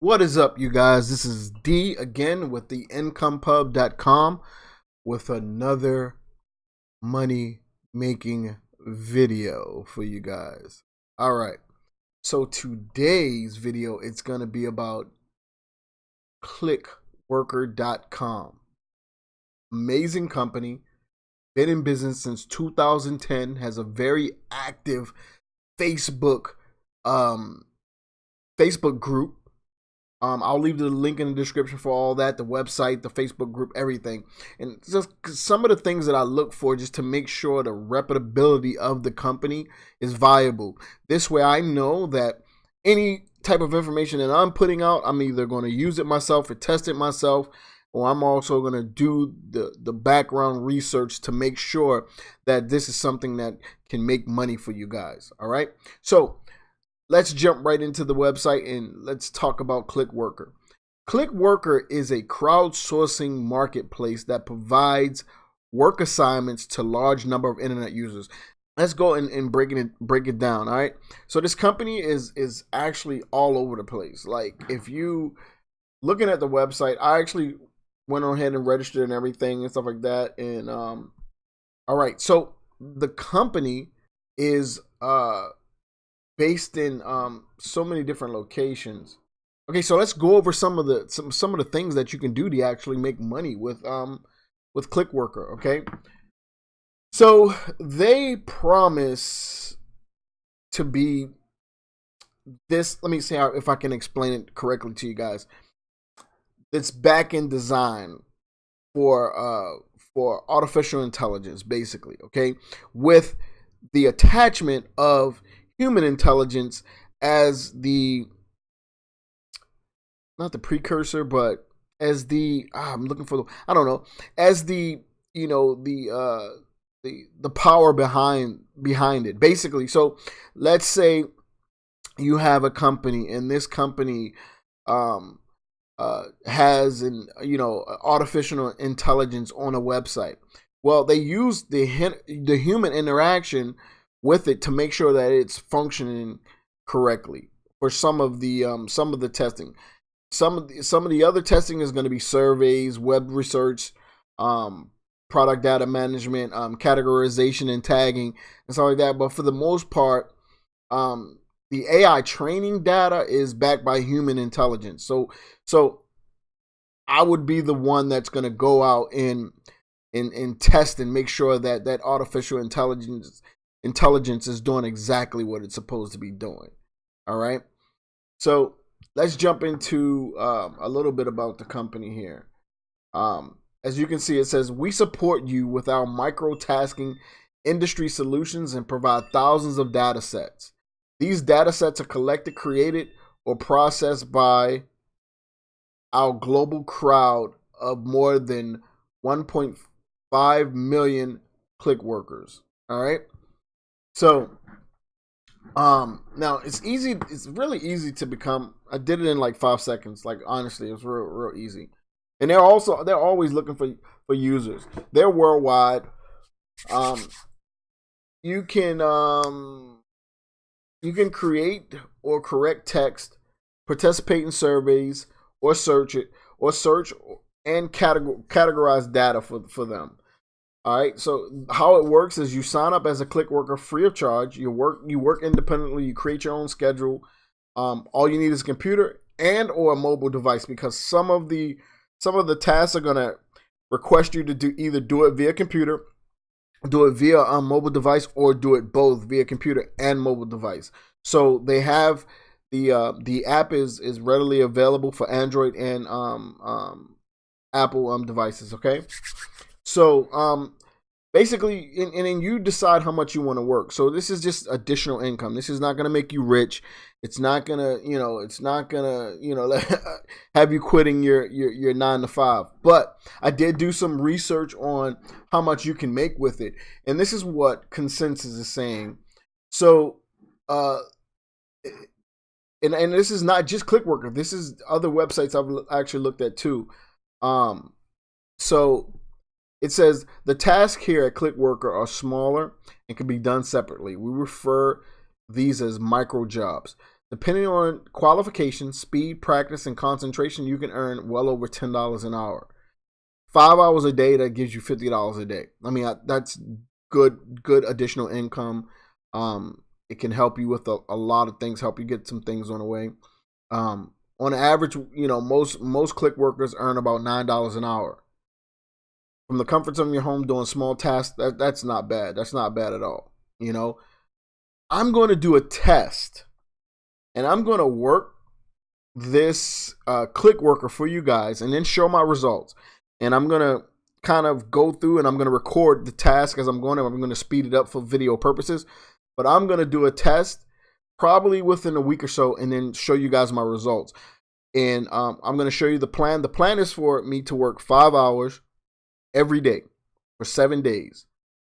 What is up, you guys? This is D again with the incomepub.com with another money making video for you guys. All right. So today's video, it's going to be about clickworker.com. Amazing company. Been in business since 2010, has a very active Facebook group. I'll leave the link in the description for all that, the website, the Facebook group, everything. And just some of the things that I look for just to make sure the reputability of the company is viable. This way I know that any type of information that I'm putting out, I'm either going to use it myself or test it myself, or I'm also going to do the background research to make sure that this is something that can make money for you guys. All right. So let's jump right into the website and let's talk about ClickWorker. ClickWorker is a crowdsourcing marketplace that provides work assignments to large number of internet users. Let's go and break it down. All right. So this company is actually all over the place. Like if you looking at the website, I actually went on ahead and registered and everything and stuff like that. And all right. So the company is based in so many different locations. Okay, so let's go over some of the things that you can do to actually make money with ClickWorker. Okay, so they promise to be this. Let me see if I can explain it correctly to you guys. It's back-end design for artificial intelligence, basically. Okay, with the attachment of human intelligence as not the precursor, but as I'm looking for as the power behind it, basically. So let's say you have a company and this company has an artificial intelligence on a website. Well, they use the human interaction with it to make sure that it's functioning correctly for some of the testing. Some of the other testing is going to be surveys, web research, product data management, categorization and tagging and stuff like that. But for the most part, the AI training data is backed by human intelligence. So I would be the one that's going to go out and test and make sure that artificial intelligence is doing exactly what it's supposed to be doing. All right. So let's jump into a little bit about the company here. As you can see, it says, we support you with our micro-tasking industry solutions and provide thousands of data sets. These data sets are collected, created, or processed by our global crowd of more than 1.5 million click workers. All right. So, now it's really easy to become. I did it in like 5 seconds. Like, honestly, it was real easy. And they're always looking for users. They're worldwide. You can create or correct text, participate in surveys, or search and categorize data for them. All right, so how it works is you sign up as a click worker free of charge. You work independently. You create your own schedule. All you need is a computer and or a mobile device, because some of the tasks are gonna request you to either do it via computer, do it via a mobile device, or do it both via computer and mobile device. So they have the app is readily available for Android and Apple devices. Okay. So basically, and then you decide how much you want to work. So this is just additional income. This is not going to make you rich. It's not gonna, have you quitting your 9 to 5. But I did do some research on how much you can make with it, and this is what Consensus is saying. So, and this is not just ClickWorker. This is other websites I've actually looked at too. So it says the tasks here at ClickWorker are smaller and can be done separately. We refer these as micro jobs. Depending on qualifications, speed, practice, and concentration, you can earn well over $10 an hour. 5 hours a day, that gives you $50 a day. I mean, that's good additional income. It can help you with a lot of things, help you get some things on the way. On average, most click workers earn about $9 an hour. From the comforts of your home doing small tasks, that's not bad. That's not bad at all. I'm going to do a test, and I'm going to work this click worker for you guys and then show my results. And I'm going to kind of go through and I'm going to record the task as I'm going. I'm going to speed it up for video purposes. But I'm going to do a test probably within a week or so and then show you guys my results. And I'm going to show you the plan. The plan is for me to work 5 hours every day for 7 days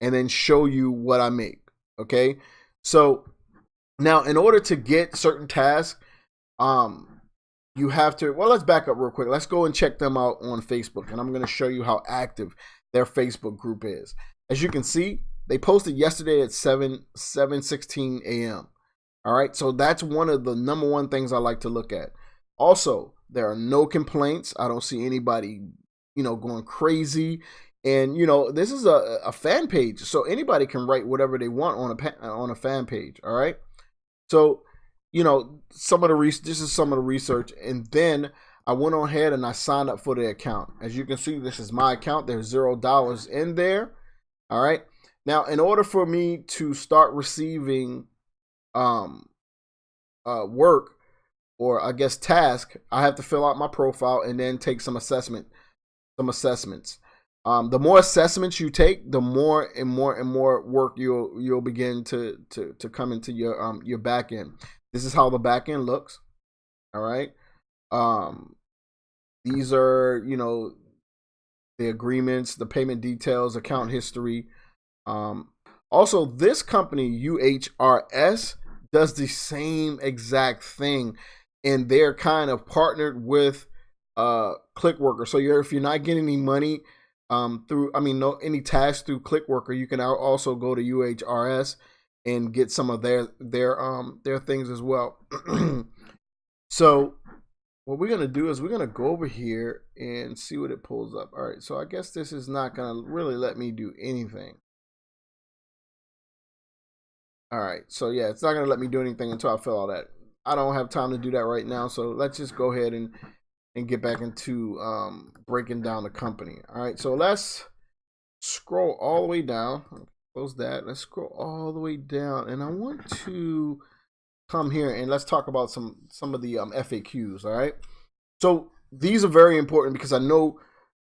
and then show you what I make. Okay. So now in order to get certain tasks, you have to, let's back up real quick. Let's go and check them out on Facebook. And I'm going to show you how active their Facebook group is. As you can see, they posted yesterday at 7:16 a.m. All right. So that's one of the number one things I like to look at. Also, there are no complaints. I don't see anybody, going crazy. And, this is a fan page. So anybody can write whatever they want on a fan page. All right. So, this is some of the research, and then I went on ahead and I signed up for the account. As you can see, this is my account. There's $0 in there. All right. Now, in order for me to start receiving work, or I guess task, I have to fill out my profile and then take some assessments. The more assessments you take, the more and more work you'll begin to come into your back end. This is how the back end looks. All right. These are, the agreements, the payment details, account history. Also, this company, UHRS, does the same exact thing, and they're kind of partnered with ClickWorker. So if you're not getting any money any tasks through ClickWorker, you can also go to UHRS and get some of their things as well. So what we're gonna do is we're gonna go over here and see what it pulls up. All right, so I guess this is not gonna really let me do anything. All right, so yeah, it's not gonna let me do anything until I fill all that. I don't have time to do that right now, so let's just go ahead and get back into breaking down the company. All right, so let's scroll all the way down. Close that. Let's scroll all the way down, and I want to come here and let's talk about some of the FAQs. All right, so these are very important because I know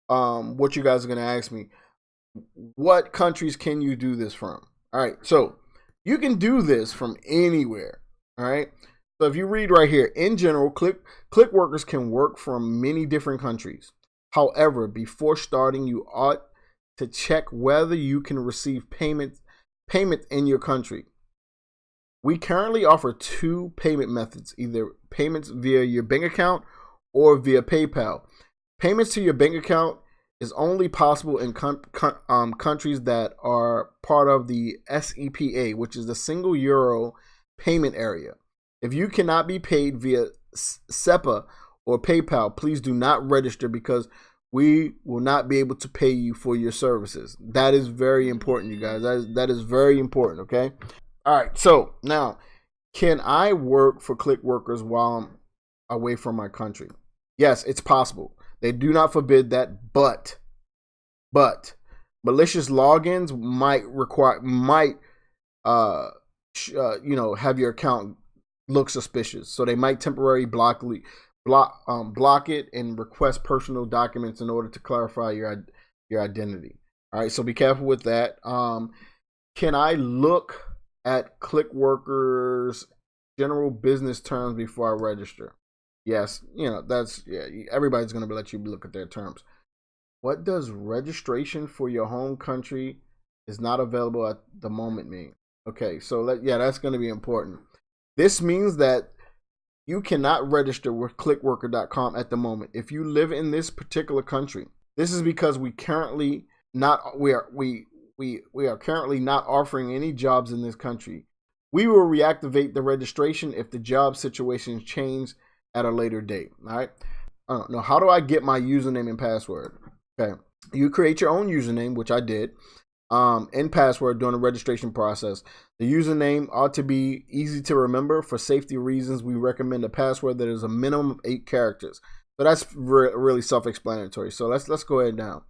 what you guys are going to ask me. What countries can you do this from? All right, so you can do this from anywhere. All right. So if you read right here, in general, click workers can work from many different countries. However, before starting, you ought to check whether you can receive payment in your country. We currently offer 2 payment methods, either payments via your bank account or via PayPal. Payments to your bank account is only possible in countries that are part of the SEPA, which is the single euro payment area. If you cannot be paid via SEPA or PayPal, please do not register because we will not be able to pay you for your services. That is very important, you guys. That is very important, okay? All right, so now, can I work for click workers while I'm away from my country? Yes, it's possible. They do not forbid that, but malicious logins might have your account look suspicious. So they might temporarily block it and request personal documents in order to clarify your identity. All right, so be careful with that. Can I look at ClickWorkers general business terms before I register? Yes, everybody's going to let you look at their terms. What does registration for your home country is not available at the moment mean? Okay, so that's going to be important. This means that you cannot register with clickworker.com at the moment if you live in this particular country. This is because we are currently not offering any jobs in this country. We will reactivate the registration if the job situation changes at a later date. All right. Now, how do I get my username and password? Okay. You create your own username, which I did, and password during the registration process. The username ought to be easy to remember. For safety reasons, we recommend a password that is a minimum of 8 characters. So that's really self-explanatory. So let's go ahead now.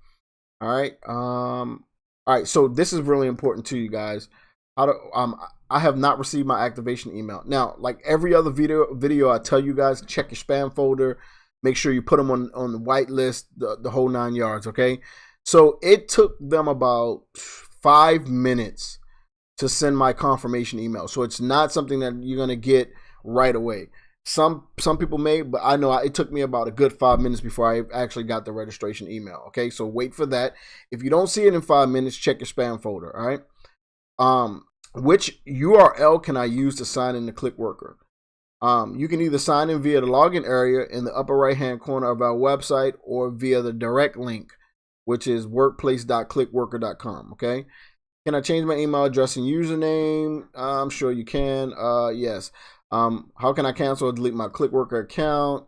All right. All right. So this is really important to you guys. I have not received my activation email. Now, like every other video, I tell you guys, check your spam folder. Make sure you put them on the white list, the whole 9 yards. Okay. So it took them about 5 minutes to send my confirmation email. So it's not something that you're gonna get right away. Some people may, but I know it took me about a good 5 minutes before I actually got the registration email. Okay, so wait for that. If you don't see it in 5 minutes, check your spam folder. All right. Which URL can I use to sign in to ClickWorker? You can either sign in via the login area in the upper right hand corner of our website or via the direct link, which is workplace.clickworker.com. Okay. Can I change my email address and username? I'm sure you can. Yes. How can I cancel or delete my ClickWorker account?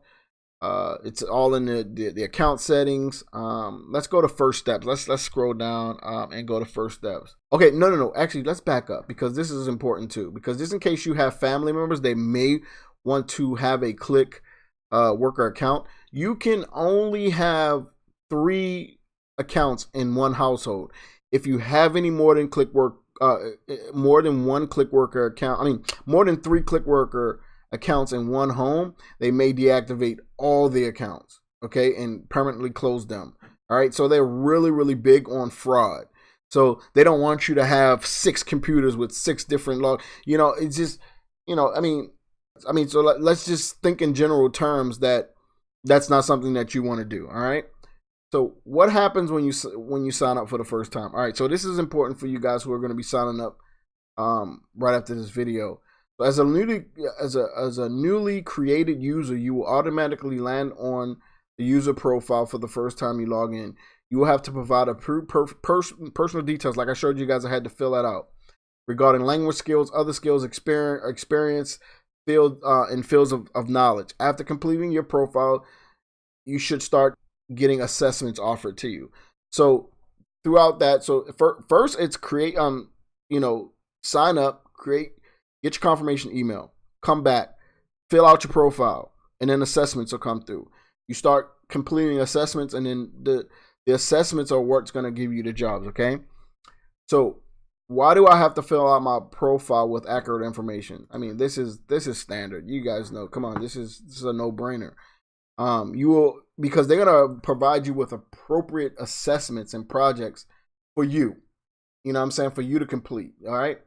It's all in the account settings. Let's go to first steps. Let's scroll down and go to first steps. Okay, no. Actually, let's back up because this is important too. Because just in case you have family members, they may want to have a ClickWorker account. You can only have 3 accounts in one household. If you have any more than more than one ClickWorker account, more than 3 ClickWorker accounts in one home, they may deactivate all the accounts, okay, and permanently close them. All right, so they're really big on fraud. So they don't want you to have 6 computers with 6 different it's just, so let's just think in general terms that that's not something that you want to do. All right. So what happens when you sign up for the first time? All right, so this is important for you guys who are going to be signing up right after this video. As a newly created user, you will automatically land on the user profile for the first time you log in. You will have to provide a personal details, like I showed you guys. I had to fill that out regarding language skills, other skills, experience, and fields of knowledge. After completing your profile, you should start getting assessments offered to you. So throughout that, so first it's create, sign up, get your confirmation email, come back, fill out your profile, and then assessments will come through. You start completing assessments, and then the assessments are what's going to give you the jobs. Okay. So why do I have to fill out my profile with accurate information? This is standard. You guys know. Come on, this is a no-brainer. You will, because they're gonna provide you with appropriate assessments and projects for you. You know what I'm saying? For you to complete. All right.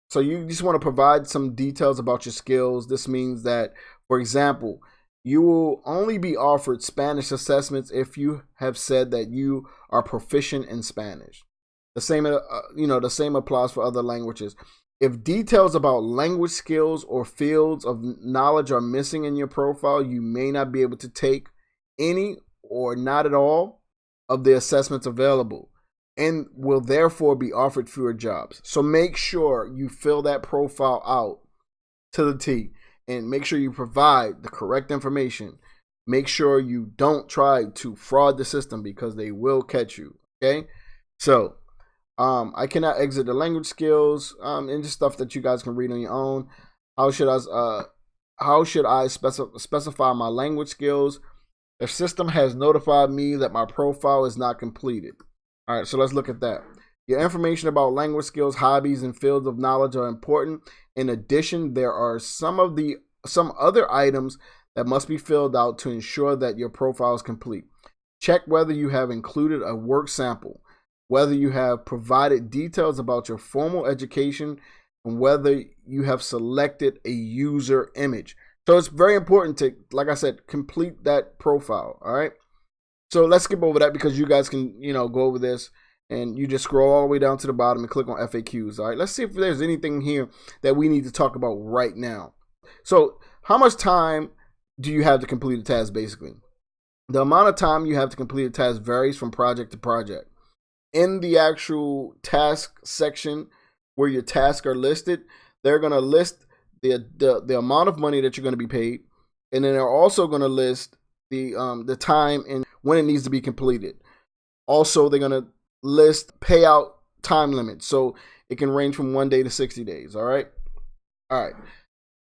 So you just want to provide some details about your skills. This means that, for example, you will only be offered Spanish assessments if you have said that you are proficient in Spanish. The same applies for other languages. If details about language skills or fields of knowledge are missing in your profile, you may not be able to take any or not at all of the assessments available and will therefore be offered fewer jobs. So make sure you fill that profile out to the T and make sure you provide the correct information. Make sure you don't try to fraud the system because they will catch you. Okay? So I cannot exit the language skills and just stuff that you guys can read on your own. How should I specify my language skills? The system has notified me that my profile is not completed. All right, so let's look at that. Your information about language skills, hobbies, and fields of knowledge are important. In addition, there are some other items that must be filled out to ensure that your profile is complete. Check whether you have included a work sample, whether you have provided details about your formal education, and whether you have selected a user image. So it's very important to, like I said, complete that profile. All right. So let's skip over that because you guys can, go over this and you just scroll all the way down to the bottom and click on FAQs. All right. Let's see if there's anything here that we need to talk about right now. So how much time do you have to complete a task, basically? The amount of time you have to complete a task varies from project to project. In the actual task section, where your tasks are listed, they're going to list the amount of money that you're going to be paid, and then they're also going to list the time and when it needs to be completed. Also, they're going to list payout time limits, so it can range from 1 day to 60 days. All right.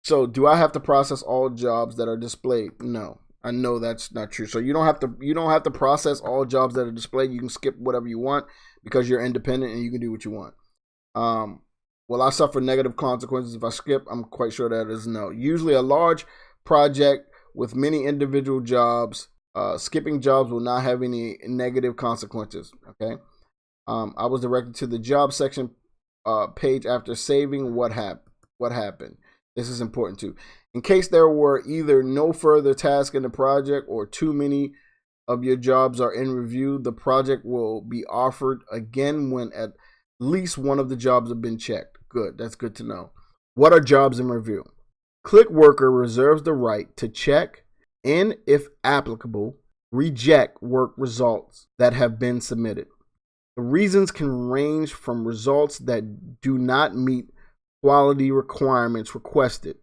So, do I have to process all jobs that are displayed? No, I know that's not true. So you don't have to process all jobs that are displayed. You can skip whatever you want because you're independent and you can do what you want. Will I suffer negative consequences if I skip? I'm quite sure that is no. Usually, a large project with many individual jobs, skipping jobs will not have any negative consequences. Okay. I was directed to the job section page after saving what happened. This is important too. In case there were either no further tasks in the project or too many of your jobs are in review, the project will be offered again when at least one of the jobs have been checked. Good. That's good to know. What are jobs in review? ClickWorker reserves the right to check and, if applicable, reject work results that have been submitted. The reasons can range from results that do not meet quality requirements requested.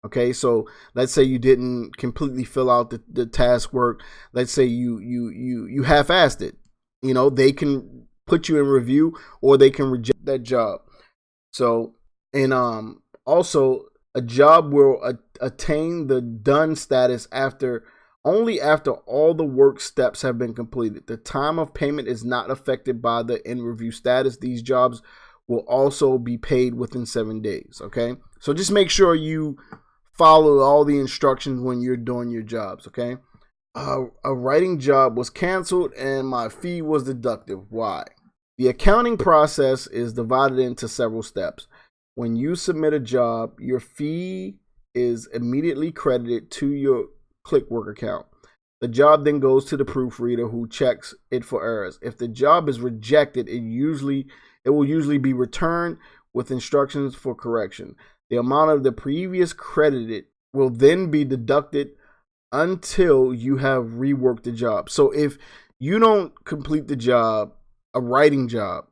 Okay, so let's say you didn't completely fill out the task work. Let's say you half-assed it. They can put you in review or they can reject that job. So, and also a job will attain the done status only after all the work steps have been completed. The time of payment is not affected by the in review status. These jobs will also be paid within 7 days. Okay, so just make sure you follow all the instructions when you're doing your jobs. Okay, a writing job was canceled and my fee was deducted. Why? The accounting process is divided into several steps. When you submit a job, your fee is immediately credited to your ClickWork account. The job then goes to the proofreader who checks it for errors. If the job is rejected, it will usually be returned with instructions for correction. The amount of the previous credited will then be deducted until you have reworked the job. So if you don't complete the job, a writing job,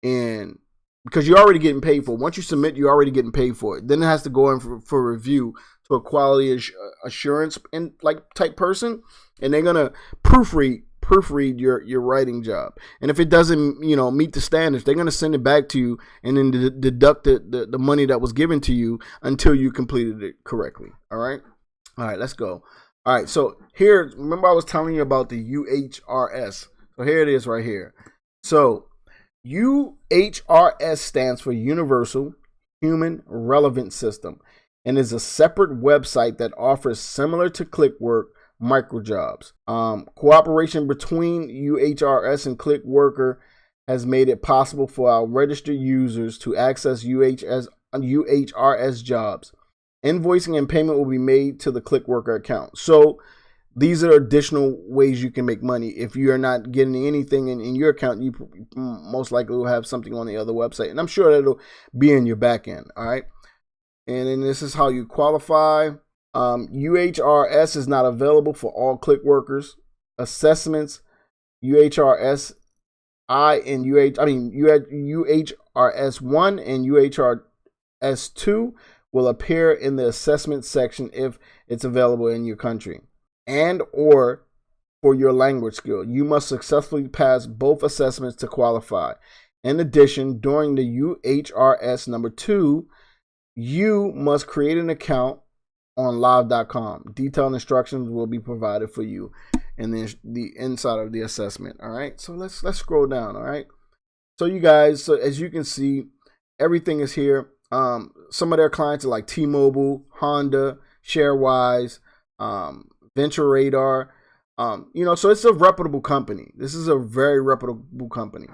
and because you're already getting paid for it, once you submit, you're already getting paid for it. Then it has to go in for review to a quality assurance and type person, and they're gonna proofread your writing job. And if it doesn't meet the standards, they're gonna send it back to you and then deduct the money that was given to you until you completed it correctly. All right, let's go. All right, so here, remember I was telling you about the UHRS. So here it is right here. So UHRS stands for Universal Human Relevant System and is a separate website that offers, similar to ClickWork, microjobs. Cooperation between UHRS and ClickWorker has made it possible for our registered users to access UHRS jobs. Invoicing and payment will be made to the ClickWorker account. So these are additional ways you can make money. If you are not getting anything in your account, you most likely will have something on the other website. And I'm sure that'll be in your back end. All right. And then this is how you qualify. UHRS is not available for all ClickWorkers. Assessments, UHRS UHRS1 and UHRS2 will appear in the assessment section if it's available in your country and or for your language skill. You must successfully pass both assessments to qualify. In addition, during the UHRS number 2, you must create an account on live.com. Detailed instructions will be provided for you and then the inside of the assessment. All right, so let's scroll down. All right, so you guys, so as you can see, everything is here. Some of their clients are like T-Mobile, Honda, ShareWise, Venture Radar. So it's a reputable company. This is a very reputable company.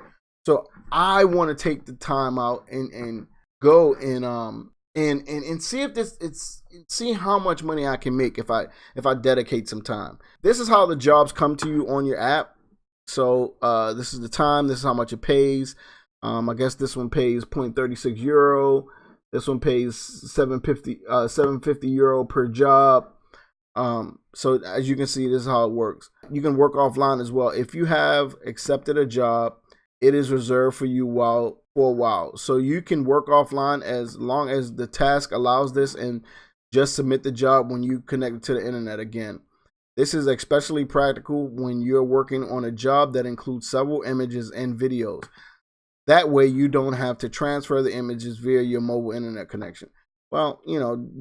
So I want to take the time out and go and see if see how much money I can make if I dedicate some time. This is how the jobs come to you on your app. So this is the time. This is how much it pays. I guess this one pays 0.36 euro. This one pays 750 euro per job. So as you can see, this is how it works. You can work offline as well. If you have accepted a job it is reserved for you for a while. So you can work offline as long as the task allows this, and just submit the job when you connect to the internet again. This is especially practical when you're working on a job that includes several images and videos. That way you don't have to transfer the images via your mobile internet connection. Well,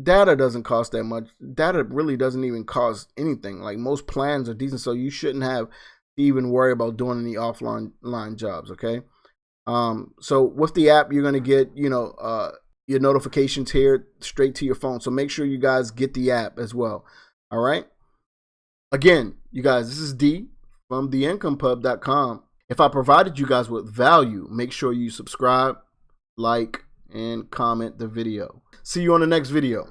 data doesn't cost that much. Data really doesn't even cost anything. Like, most plans are decent, so you shouldn't have to even worry about doing any offline jobs, okay? So with the app, you're going to get, your notifications here straight to your phone. So make sure you guys get the app as well. All right? Again, you guys, this is D from theincomepub.com. If I provided you guys with value, make sure you subscribe, like, and comment the video. See you on the next video.